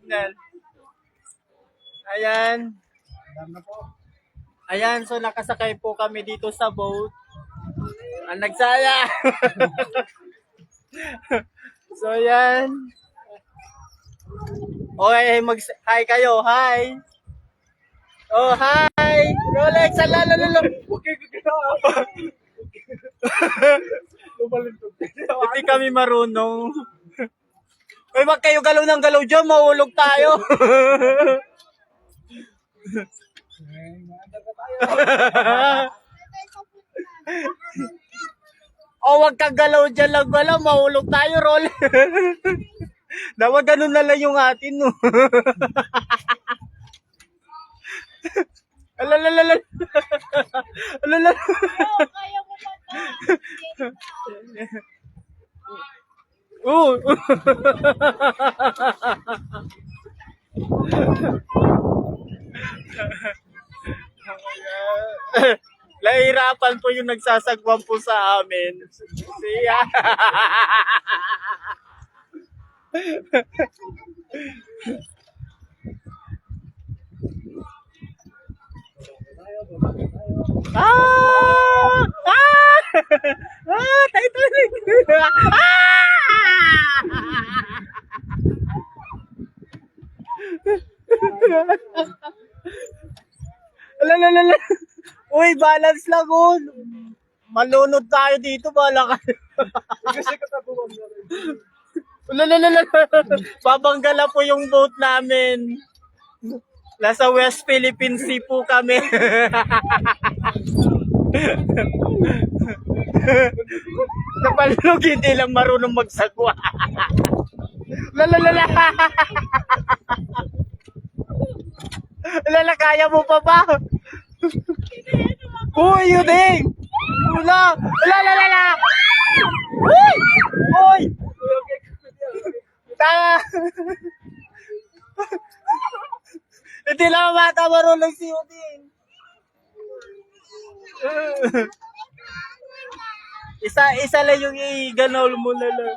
signal. Ayan. Ayan, so nakasakay po kami dito sa boat. Ang nagsaya. So, ayan. Okay, hi kayo. Hi. Oh, hi. Rolex, alalala. Hindi kami marunong. Uy, wag kayo galaw ng galaw dyan. Mahulog tayo. O, wag kang galaw dyan lang galaw. Mahulog tayo, Rol. Dawa ganun na lang yung atin, no. Alalalala. Alalalala. Kaya mo ba Oo. Lahirapan po yung nagsasagwan po sa amin. Siya. Ah! Ah! Ah! Titanic! Alalala. Uy, balance lang oh. Malunod tayo dito, bala kayo. Kasi katabuhan na rin. Alalala. Babanggala po yung boat namin. Nasa West Philippine Sea po kami. Napalunod, hindi lang marunong magsagwa. Lalalala. Lala, kaya mo pa ba? Uy, yun eh! Wala! Lalalala! Uy! Uy! Tama! Hindi lang mata marunong si Udin. Isa lang yung i-ganol mo na lang.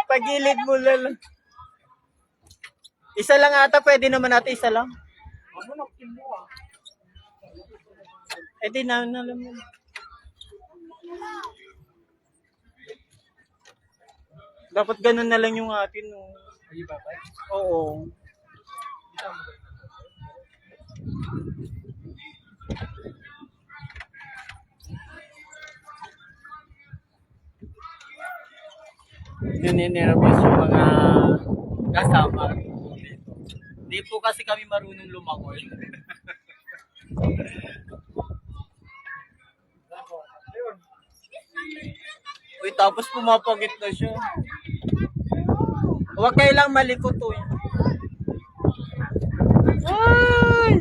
Pagilid mo na lang. Isa lang ata, pwede naman natin isa lang. Eh di na alam mo. Dapat ganun na lang yung atin. No? Oo. Yun nirabas yung mga kasama. Hindi po kasi kami marunong lumangoy. Uy, tapos pumapagit na siya. Huwag kayo lang malikot to. Ay!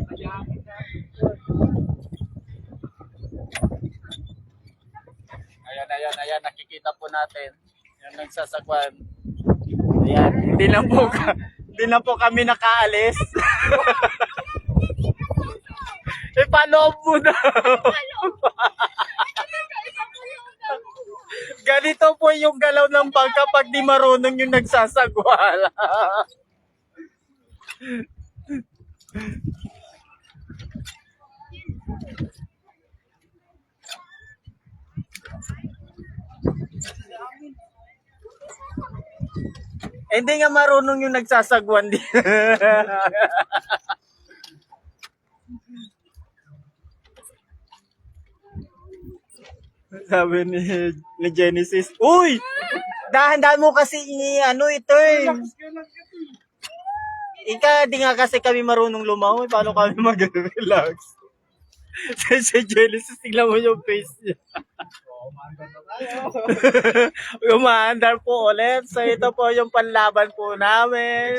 Ayan, nakikita po natin. Yung nagsasagwan. Ayan, hindi na po kami nakaalis. Ipaloob mo na. Ganito po yung galaw ng bangka pag di marunong yung nagsasagwala. Hindi nga marunong yung nagsasagwan din. Sabi ni Genesis, uy! Dahan-dahan mo kasi ito eh. Di nga kasi kami marunong lumangoy. Paano kami mag-relax? Si Genesis, tingnan mo yung face niya. Umaandar po ulit. So ito po yung panlaban po namin.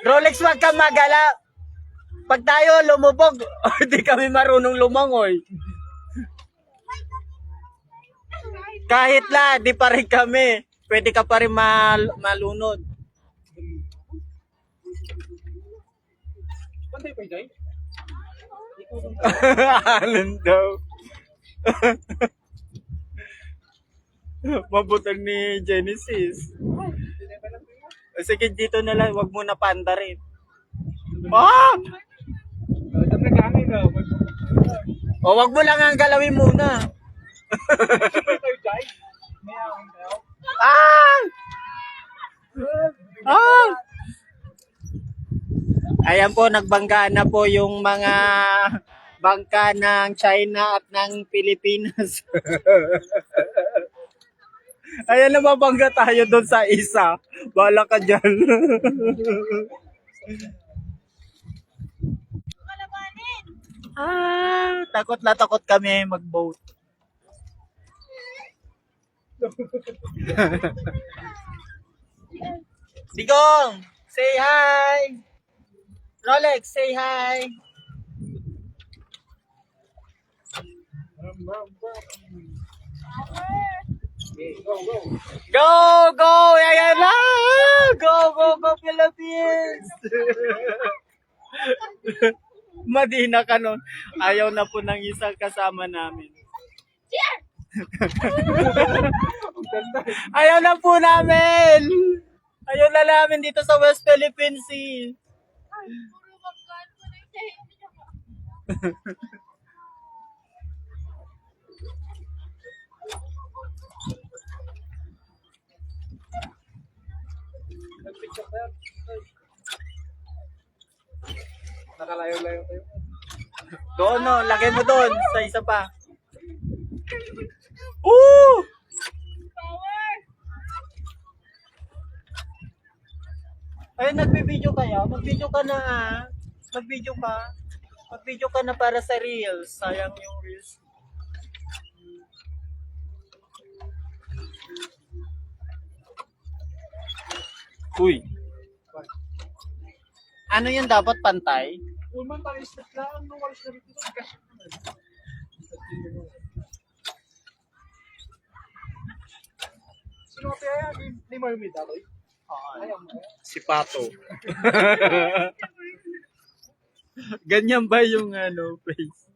Rolex, wag kang magala. Pag tayo lumubog, hindi kami marunong lumangoy. Kahit la, di pa rin kami. Pwede ka pa rin malunod. Pantay pa yun? puro. Alin daw. Mabutan ni Genesis. Sige, dito na lang. Wag mo na panda rin. Ah! Dami kami na. O, wag mo lang ang galawin muna. Tayo, Jai. May awang daw. Ah! Ah! Ayan po, nagbangga na po yung mga bangka ng China at ng Pilipinas. Ayan, nababangga tayo doon sa isa. Bala ka dyan. Takot na takot kami mag-boat. Digong, say hi. Rolex, say hi. Go, go. Go, go, ayan na. Go, go, go, Philippines. Madina ka nun. Ayaw na po ng isang kasama namin. Ayaw na po namin. Ayaw na namin dito sa West Philippine Sea. Nag-picture tayo. Nakalayo-layo tayo. Doon, no. Lagay mo doon. Sa isa pa. Ooh! Ay, nagbibideo kaya? Mag-video ka na, ah. Mag-video ka. Mag-video ka na para sa Reels. Sayang yung Reels. Uy. Ano yun dapat pantay? Ulman tayo step lang. Nung walis na rin dito. Cash. Sino kaya ni Marmid ako? Ayaw mo. Si Pato. Ganyan ba yung ano, face?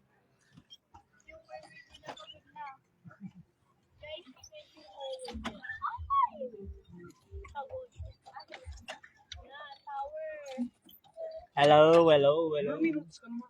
Hello, hello, hello. Ilang minutes ka naman?